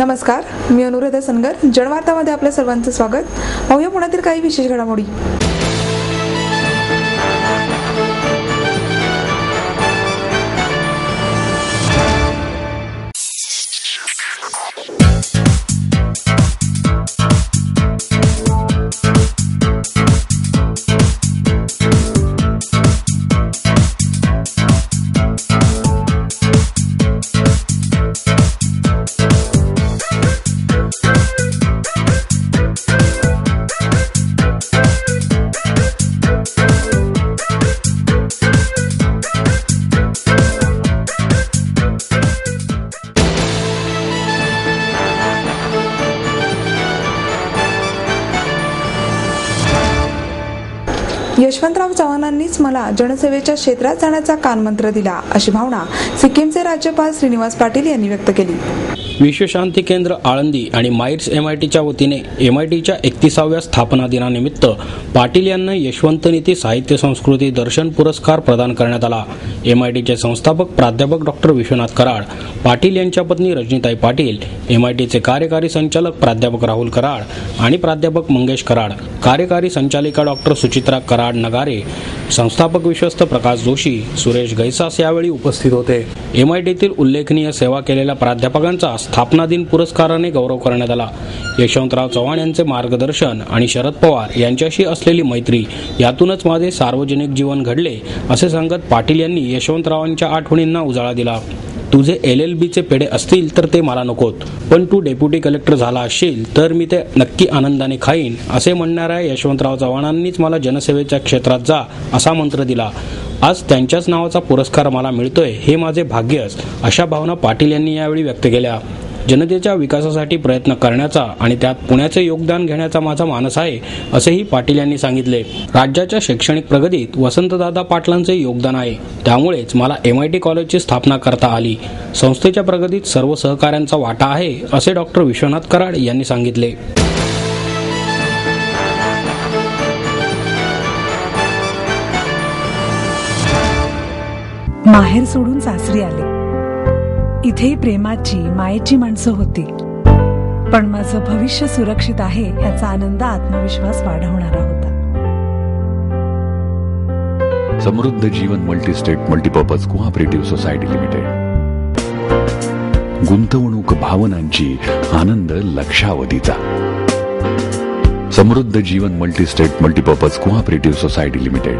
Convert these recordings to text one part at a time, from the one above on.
नमस्कार, मी अनुराधा सनगर. जनवार्तामध्ये आपल्या सर्वांचं स्वागत. पाहूया पुण्यातील काही विशेष घडामोडी. यशवंतराव चव्हाणांनीच मला जनसेवेच्या क्षेत्रात जाण्याचा कानमंत्र दिला, अशी भावना सिक्कीमचे राज्यपाल श्रीनिवास पाटील यांनी व्यक्त केली. विश्वशांती केंद्र आळंदी आणि माइट्स MITच्या वतीने MITच्या 31व्या स्थापना दिनानिमित्त पाटील यांना यशवंत नीती साहित्य संस्कृती दर्शन पुरस्कार प्रदान करण्यात आला. MITचे संस्थापक प्राध्यापक डॉक्टर विश्वनाथ कराड पाटील यांच्या पत्नी रजनीताई पाटील, MITचे कार्यकारी संचालक प्राध्यापक राहुल कराड आणि प्राध्यापक मंगेश कराड, कार्यकारी संचालिका डॉक्टर सुचित्रा कराड नगारे, संस्थापक विश्वस्त प्रकाश जोशी, सुरेश गैसास यावेळी उपस्थित होते. MITतील उल्लेखनीय सेवा केलेल्या प्राध्यापकांचा स्थापना दिन पुरस्काराने गौरव करण्यात आला. यशवंतराव चव्हाण यांचे मार्गदर्शन आणि शरद पवार यांच्याशी असलेली मैत्री यातूनच माझे सार्वजनिक जीवन घडले, असे सांगत पाटील यांनी यशवंतरावांच्या आठवणींना उजाळा दिला. तुझे LLBचे पेढे असतील तर ते मला नकोत, पण तू डेप्युटी कलेक्टर झाला असशील तर मी ते नक्की आनंदाने खाईन, असे म्हणणाऱ्या यशवंतराव चव्हाणांनीच मला जनसेवेच्या क्षेत्रात जा असा मंत्र दिला. आज त्यांच्याच नावाचा पुरस्कार मला मिळतोय हे माझे भाग्यच, अशा भावना पाटील यांनी यावेळी व्यक्त केल्या. जनतेच्या विकासासाठी प्रयत्न करण्याचा आणि त्यात पुण्याचे योगदान घेण्याचा माझा मानस आहे, असेही पाटील यांनी सांगितले. राज्याच्या शैक्षणिक प्रगतीत वसंतदादा पाटलांचे योगदान आहे, त्यामुळेच मला MIT कॉलेजची स्थापना करता आली. संस्थेच्या प्रगतीत सर्व सहकाऱ्यांचा वाटा आहे, असे डॉक्टर विश्वनाथ कराड यांनी सांगितले. माहेर सोडून सासरी आले. इथेही प्रेमाची मायेची माणसं होती, पण माझं भविष्य सुरक्षित आहे याचा आनंद आत्मविश्वास वाढवणारा होता. Samruddha Jeevan multistate multipurpose cooperative society limited. गुंतवणूक भावनांची, आनंद लक्षावधीचा. Samruddha Jeevan multistate multipurpose cooperative society limited.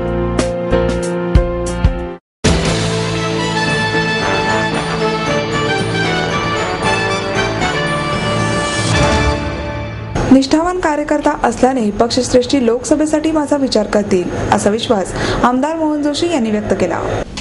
निष्ठावान कार्यकर्ता असल्याने पक्षश्रेष्ठी लोकसभेसाठी माझा विचार करतील, असा विश्वास आमदार मोहन जोशी यांनी व्यक्त केला.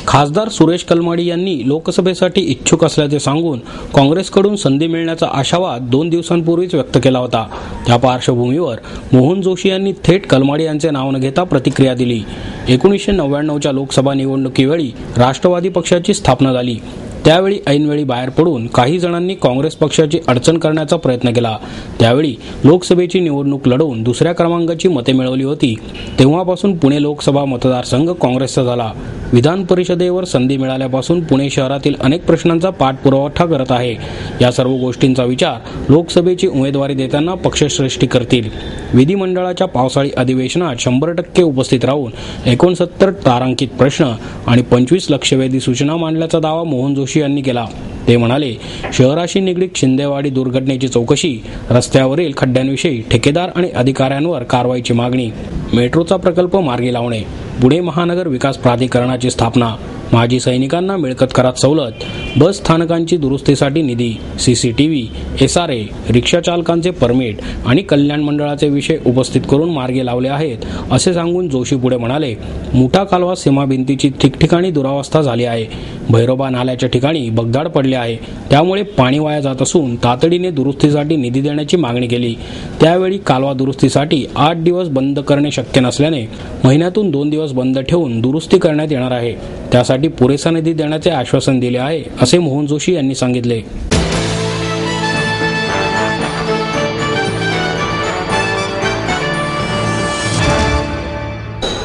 खासदार सुरेश कलमाडी यांनी लोकसभेसाठी इच्छुक असल्याचे सांगून काँग्रेसकडून संधी मिळण्याचा आशावाद 2 दिवसांपूर्वीच व्यक्त केला होता. त्या पार्श्वभूमीवर मोहन जोशी यांनी थेट कलमाडी यांचे नाव न घेता प्रतिक्रिया दिली. 1999च्या लोकसभा निवडणुकीवेळी राष्ट्रवादी पक्षाची स्थापना झाली. त्यावेळी ऐनवेळी बाहेर पडून काही जणांनी काँग्रेस पक्षाची अडचण करण्याचा प्रयत्न केला. त्यावेळी लोकसभेची निवडणूक लढवून दुसऱ्या क्रमांकाची मते मिळवली होती. तेव्हापासून पुणे लोकसभा मतदारसंघ काँग्रेसचा झाला. विधान परिषदेवर संधी मिळाल्यापासून पुणे शहरातील अनेक प्रश्नांचा पाठपुरावा करत आहे. या सर्व गोष्टींचा विचार लोकसभेची उमेदवारी देताना पक्षश्रेष्ठी करतील. विधिमंडळाच्या पावसाळी अधिवेशनात 100% उपस्थित राहून 69 तारांकित प्रश्न आणि 25 लक्षवेधी सूचना मांडल्याचा दावा मोहन जोशी यांनी केला. ते म्हणाले, शहराशी निगडीत शिंदेवाडी दुर्घटनेची चौकशी, रस्त्यावरील खड्ड्यांविषयी ठेकेदार आणि अधिकाऱ्यांवर कारवाईची मागणी, मेट्रोचा प्रकल्प मार्गी लावणे, पुणे महानगर विकास प्राधिकरणाची स्थापना, माजी सैनिकांना मिळकत करात सवलत, बस स्थानकांची दुरुस्तीसाठी निधी, CCTV, SRA, रिक्षा चालकांचे परमिट आणि कल्याण मंडळाचे विषय उपस्थित करून मार्गी लावले आहेत, असे सांगून जोशी पुढे म्हणाले, मुठा कालवा सीमा भिंतीची ठिकठिकाणी दुरावस्था झाली आहे. भैरोबा नाल्याच्या ठिकाणी भगदाड पडले आहे, त्यामुळे पाणी वाया जात असून तातडीने दुरुस्तीसाठी निधी देण्याची मागणी केली. त्यावेळी कालवा दुरुस्तीसाठी 8 दिवस बंद करणे शक्य नसल्याने महिन्यातून 2 दिवस बंद ठेवून दुरुस्ती करण्यात येणार आहे. त्यासाठी पुरेसा निधी देण्याचे आश्वासन दिले आहे, असे मोहन जोशी यांनी सांगितले.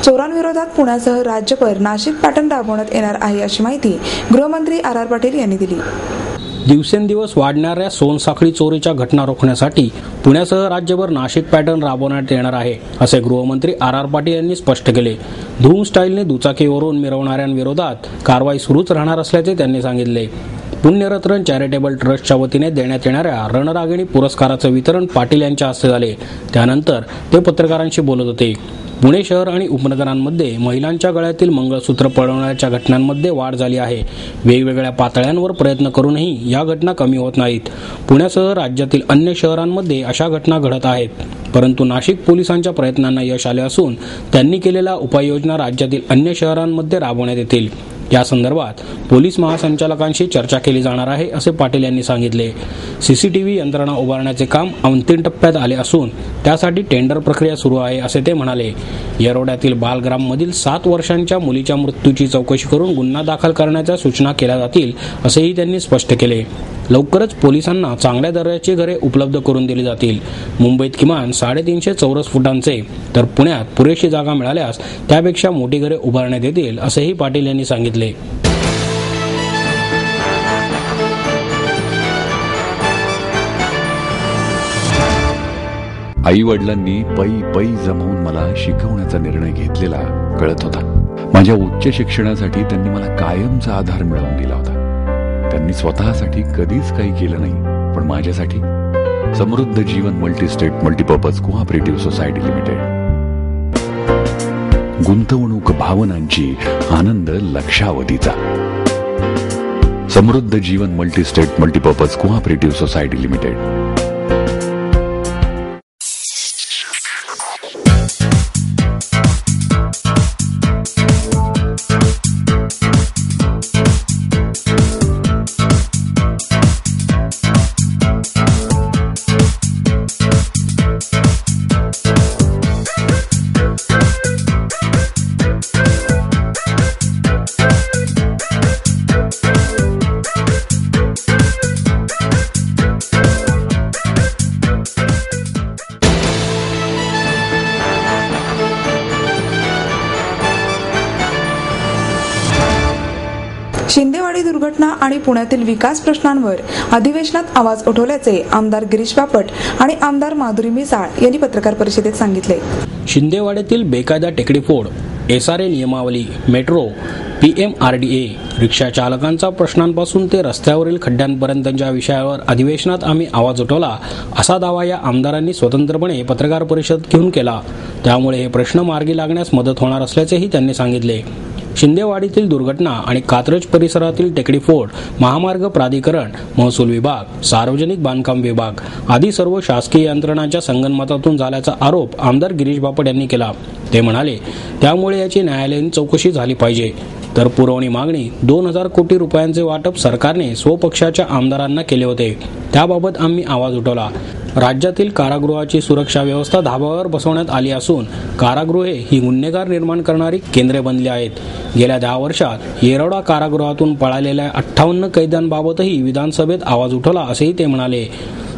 चोरांविरोधात पुण्यासह राज्यभर नाशिक पॅटर्न राबवण्यात येणार आहे, अशी माहिती गृहमंत्री RR पाटील यांनी दिली. दिवसेंदिवस वाढणाऱ्या सोनसाखळी चोरीच्या घटना रोखण्यासाठी पुण्यासह राज्यभर नाशिक पॅटर्न राबवण्यात येणार आहे, असे गृहमंत्री आर पाटील यांनी स्पष्ट केले. धूम स्टाईलने दुचाकीवरून मिरवणाऱ्यांविरोधात कारवाई सुरूच राहणार असल्याचे त्यांनी सांगितले. पुण्यरत्न चॅरिटेबल ट्रस्टच्या वतीने देण्यात येणाऱ्या रणरागिणी पुरस्काराचं वितरण पाटील यांच्या हस्ते झाले. त्यानंतर ते पत्रकारांशी बोलत होते. पुणे शहर आणि उपनगरांमध्ये महिलांच्या गळ्यातील मंगळसूत्र पळवण्याच्या घटनांमध्ये वाढ झाली आहे. वेगवेगळ्या पातळ्यांवर प्रयत्न करूनही या घटना कमी होत नाहीत. पुण्यासह राज्यातील अन्य शहरांमध्ये अशा घटना घडत आहेत. परंतु नाशिक पोलिसांच्या प्रयत्नांना यश आले असून त्यांनी केलेल्या उपाययोजना राज्यातील अन्य शहरांमध्ये राबवण्यात येतील. या संदर्भात पोलीस महासंचालकांशी चर्चा केली जाणार आहे, असे पाटील यांनी सांगितले. सीसीटीव्ही यंत्रणा उभारण्याचे काम अंतिम टप्प्यात आले असून त्यासाठी टेंडर प्रक्रिया सुरू आहे, असे ते म्हणाले. येरवड्यातील बालग्राममधील 7 वर्षांच्या मुलीच्या मृत्यूची चौकशी करून गुन्हा दाखल करण्याच्या सूचना केल्या जातील, असेही त्यांनी स्पष्ट केले. लवकरच पोलिसांना चांगल्या दर्जाची घरे उपलब्ध करून दिली जातील. मुंबईत किमान 350 चौरस फुटांचे तर पुण्यात पुरेशी जागा मिळाल्यास त्यापेक्षा मोठी घरे उभारण्यात येतील, असेही पाटील यांनी सांगितले. आई वडिलांनी पै जमवून मला शिकवण्याचा निर्णय घेतलेला कळत होता. माझ्या उच्च शिक्षणासाठी त्यांनी मला कायमचा आधार मिळवून दिला होता. त्यांनी स्वतःसाठी कधीच काही केलं नाही, पण माझ्यासाठी Samruddha Jeevan multistate multipurpose cooperative society limited. गुंतवणूक भावनांची, आनंद लक्षावधीचा. Samruddha Jeevan multistate multipurpose cooperative society limited. Shindewadi दुर्घटना आणि पुण्यातील विकास प्रश्नांवर अधिवेशनात आवाज उठवल्याचे आमदार गिरीश बापट आणि आमदार माधुरी मिसाळ यांनी पत्रकार परिषदेत सांगितले. शिंदेवाड्यातील बेकायदा टेकडीफोड, SRA नियमावली, मेट्रो, PMRDA, रिक्षा चालकांचा प्रश्नांपासून ते रस्त्यावरील खड्ड्यांपर्यंतच्या विषयावर अधिवेशनात आम्ही आवाज उठवला, असा दावा या आमदारांनी स्वतंत्रपणे पत्रकार परिषद घेऊन केला. त्यामुळे हे प्रश्न मार्गी लागण्यास मदत होणार असल्याचेही त्यांनी सांगितले. शिंदेवाडीतील दुर्घटना आणि कात्रज परिसरातील टेकडीफोड महामार्ग प्राधिकरण, महसूल विभाग, सार्वजनिक बांधकाम विभाग आदी सर्व शासकीय यंत्रणांच्या संगनमतातून झाल्याचा आरोप आमदार गिरीश बापट यांनी केला. ते म्हणाले, त्यामुळे याची न्यायालयीन चौकशी झाली पाहिजे. तर पुरवणी मागणी 2000 कोटी रुपयांचे वाटप सरकारने स्वपक्षाच्या आमदारांना केले होते, त्याबाबत आम्ही आवाज उठवला. राज्यातील कारागृहाची सुरक्षा व्यवस्था धाब्यावर बसवण्यात आली असून कारागृहे ही गुन्हेगार निर्माण करणारी केंद्रे बनली आहेत. गेल्या 10 वर्षात येरवडा कारागृहातून पळालेल्या 58 कैद्यांबाबतही विधानसभेत आवाज उठवला, असेही ते म्हणाले.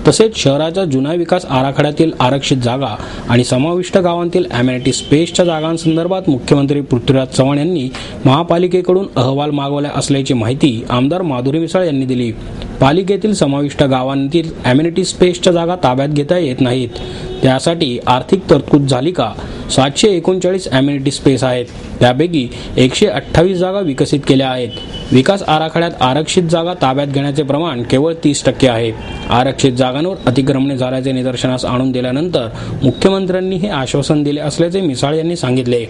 तसेच शहराच्या जुन्या विकास आराखड्यातील आरक्षित जागा आणि समाविष्ट गावांतील अमेनिटी स्पेसच्या जागांसंदर्भात मुख्यमंत्री पृथ्वीराज चव्हाण यांनी महापालिकेकडून अहवाल मागवला असल्याची माहिती आमदार माधुरी मिसाळ यांनी दिली. पालिकेतील समाविष्ट गावांतील अमेनिटी स्पेसच्या जागा ताब्यात घेता येत नाहीत. त्यासाठी आर्थिक तरतूद झाली का? 739 अमेनिटी स्पेस आहेत, त्यापैकी 128 जागा विकसित केल्या आहेत. विकास आराखड्यात आरक्षित जागा ताब्यात घेण्याचे प्रमाण केवळ 30% आहे. आरक्षित जागांवर अतिक्रमणे झाल्याचे निदर्शनास आणून दिल्यानंतर मुख्यमंत्र्यांनी हे आश्वासन दिले असल्याचे मिसाळ यांनी सांगितले.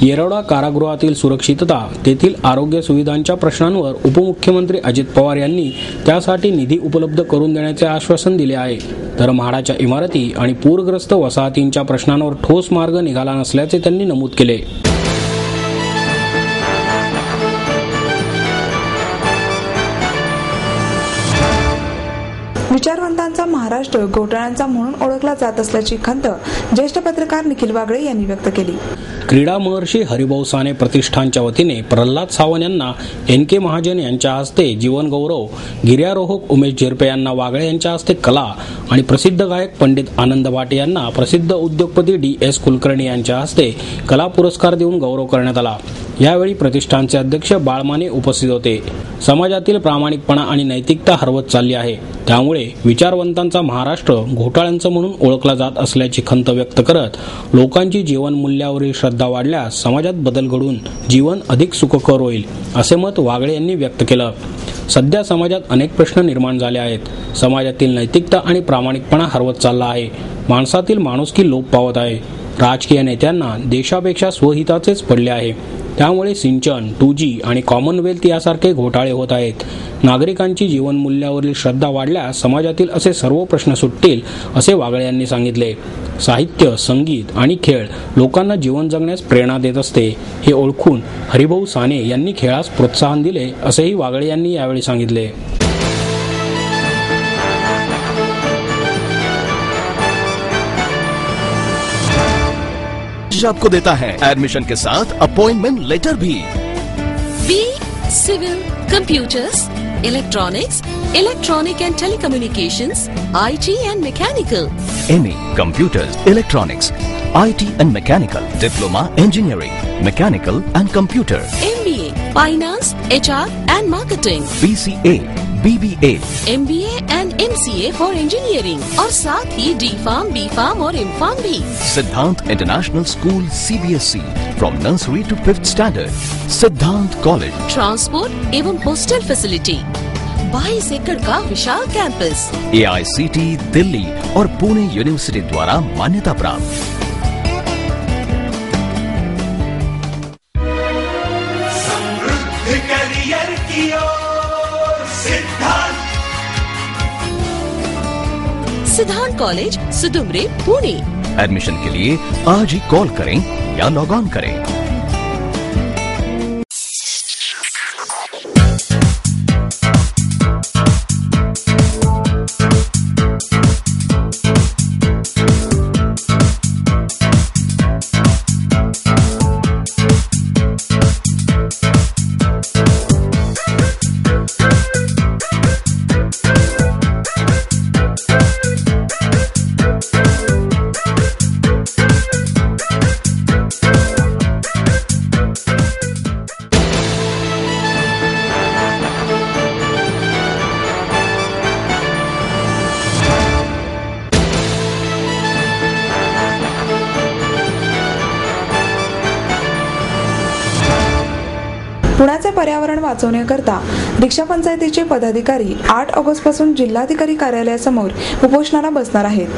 येरवडा कारागृहातील सुरक्षितता, तेथील आरोग्य सुविधांच्या प्रश्नांवर उपमुख्यमंत्री अजित पवार यांनी त्यासाठी निधी उपलब्ध करून देण्याचे आश्वासन दिले आहे. तर म्हाडाच्या इमारती आणि पूरग्रस्त वसाहतींच्या प्रश्नांवर ठोस मार्ग निघाला नसल्याचे त्यांनी नमूद केले. विचारवंतांचा महाराष्ट्र घोटाळ्यांचा म्हणून ओळखला जात असल्याची खंत ज्येष्ठ पत्रकार निखिल वागळे यांनी व्यक्त केली. क्रीडा महर्षी हरिभाऊ साने प्रतिष्ठानच्या वतीने प्रल्हाद सावंत यांना NK महाजन यांच्या हस्ते जीवनगौरव, गिर्यारोहक उमेश झिरपे यांना वागळे यांच्या हस्ते कला आणि प्रसिद्ध गायक पंडित आनंद भाटे यांना प्रसिद्ध उद्योगपती DS कुलकर्णी यांच्या हस्ते कला पुरस्कार देऊन गौरव करण्यात आला. यावेळी प्रतिष्ठानचे अध्यक्ष बाळमाने उपस्थित होते. समाजातील प्रामाणिकपणा आणि नैतिकता हरवत चालली आहे, त्यामुळे विचारवंतांचा महाराष्ट्र घोटाळ्यांचा म्हणून ओळखला जात असल्याची खंत व्यक्त करत लोकांची जीवनमूल्यावरील श्रद्धा वाढल्यास समाजात बदल घडून जीवन अधिक सुखकर होईल, असे मत वागळे यांनी व्यक्त केलं. सध्या समाजात अनेक प्रश्न निर्माण झाले आहेत. समाजातील नैतिकता आणि प्रामाणिकपणा हरवत चालला आहे. माणसातील माणुसकी लोप पावत आहे. राजकीय नेत्यांना देशापेक्षा स्वहिताचेच पडले आहे. त्यामुळे सिंचन, 2G आणि कॉमनवेल्थ यासारखे घोटाळे होत आहेत. नागरिकांची जीवनमूल्यावरील श्रद्धा वाढल्यास समाजातील असे सर्व प्रश्न सुटतील, असे वागळे यांनी सांगितले. साहित्य, संगीत आणि खेळ लोकांना जीवन जगण्यास प्रेरणा देत असते, हे ओळखून हरिभाऊ साने यांनी खेळास प्रोत्साहन दिले, असेही वागळे यांनी यावेळी सांगितले. आपको देता है एडमिशन के साथ अपॉइंटमेंट लेटर भी. B civil, computers, electronics, electronic and telecommunications, IT and mechanical. MA computers, electronics, IT and mechanical. Diploma engineering, mechanical and computer. MBA finance, HR and marketing. BCA, BBA, MBA and MCA for engineering और साथ ही D.Pharm, B.Pharm और M.Pharm भी. Siddhant international school CBSE from nursery to 5th standard. Siddhant college. Transport एवं hostel facility. 22 एकड़ का विशाल campus. AICT Delhi और Pune university द्वारा मान्यता प्राप्त. समृद्ध करियर की ओर सिद्धांत कॉलेज, सुदुमरे, पुणे. एडमिशन के लिए आज ही कॉल करें या लॉग ऑन करें. पुण्याचे पर्यावरण वाचवण्याकरता रिक्षा पंचायतीचे पदाधिकारी 8 ऑगस्ट पासून जिल्हाधिकारी कार्यालयासमोर उपोषणाला बसणार आहेत.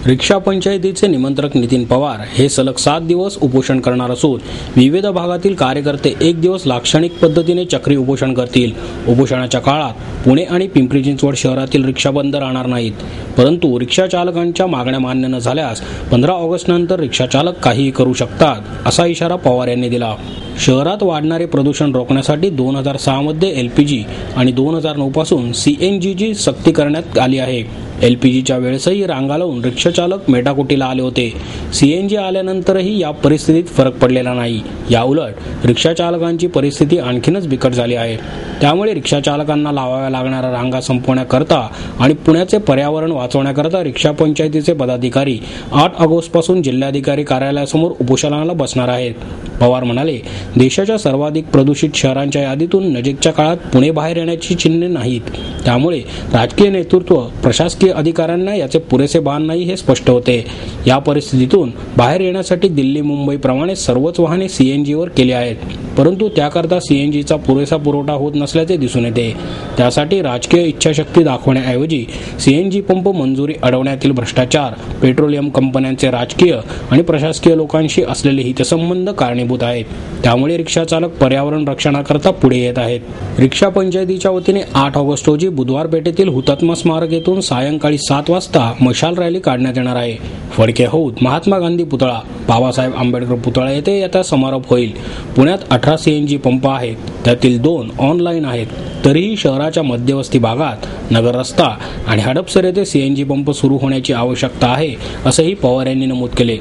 रिक्षा पंचायतीचे निमंत्रक नितीन पवार हे सलग 7 दिवस उपोषण करणार असून विविध भागातील कार्यकर्ते 1 दिवस लाक्षणिक पद्धतीने चक्री उपोषण करतील. उपोषणाच्या काळात पुणे आणि पिंपरी चिंचवड शहरातील रिक्षा बंद राहणार नाहीत, परंतु रिक्षा चालकांच्या मागण्या मान्य न झाल्यास 15 ऑगस्ट नंतर रिक्षा चालक काहीही करू शकतात, असा इशारा पवार यांनी दिला. शहरात वाढणारे प्रदूषण रोखण्यासाठी 2006 मध्ये LPG आणि 2009 पासून CNGची सक्ती करण्यात आली आहे. LPGच्या वेळेसही रांगा लावून रिक्षा चालक मेटाकुटीला आले होते. CNG आल्यानंतरही या परिस्थितीत फरक पडलेला नाही. या उलट रिक्षा चालकांची परिस्थिती आणखीनच बिकट झाली आहे. त्यामुळे रिक्षा चालकांना लावाव्या लागणाऱ्या रांगा संपवण्याकरता आणि पुण्याचे पर्यावरण वाचवण्याकरता रिक्षा पंचायतीचे पदाधिकारी 8 ऑगस्ट पासून जिल्हाधिकारी कार्यालयासमोर उपोषणाला बसणार आहेत. पवार म्हणाले, देशाच्या सर्वाधिक प्रदूषित शहरांच्या यादीतून नजीकच्या काळात पुणे बाहेर येण्याची चिन्हे नाहीत. त्यामुळे राजकीय नेतृत्व, प्रशासकीय अधिकाऱ्यांना याचे पुरेसे भान नाही हे स्पष्ट होते. या परिस्थितीतून बाहेर येण्यासाठी दिल्ली, मुंबई प्रमाणे सर्वच वाहने CNGवर केली आहेत, परंतु त्याकरता CNGचा पुरेसा पुरवठा होत नसल्याचे दिसून येते. त्यासाठी राजकीय इच्छाशक्ती दाखवण्याऐवजी CNG पंप मंजुरी अडवण्यातील भ्रष्टाचार, पेट्रोलियम कंपन्यांचे राजकीय आणि प्रशासकीय लोकांशी असलेले हितसंबंध कारणीभूत आहेत. त्यामुळे रिक्षा चालक पर्यावरण रक्षणाकरता पुढे येत आहेत. रिक्षा पंचायतीच्या वतीने 8 ऑगस्ट रोजी बुधवार पेठेतील हुतात्मा स्मारक येथून सायंकाळी 7 वाजता मशाल रॅली काढण्यात येणार आहे. फडके हौद, महात्मा गांधी पुतळा, बाबासाहेब आंबेडकर पुतळा येथे याचा समारोप होईल. पुण्यात 18 CNG पंप आहेत, त्यातील 2 ऑनलाईन आहेत. तरीही शहराच्या मध्यवस्ती भागात, नगर रस्ता आणि हडपसर येथे CNG पंप सुरू होण्याची आवश्यकता आहे, असंही पवार यांनी नमूद केले.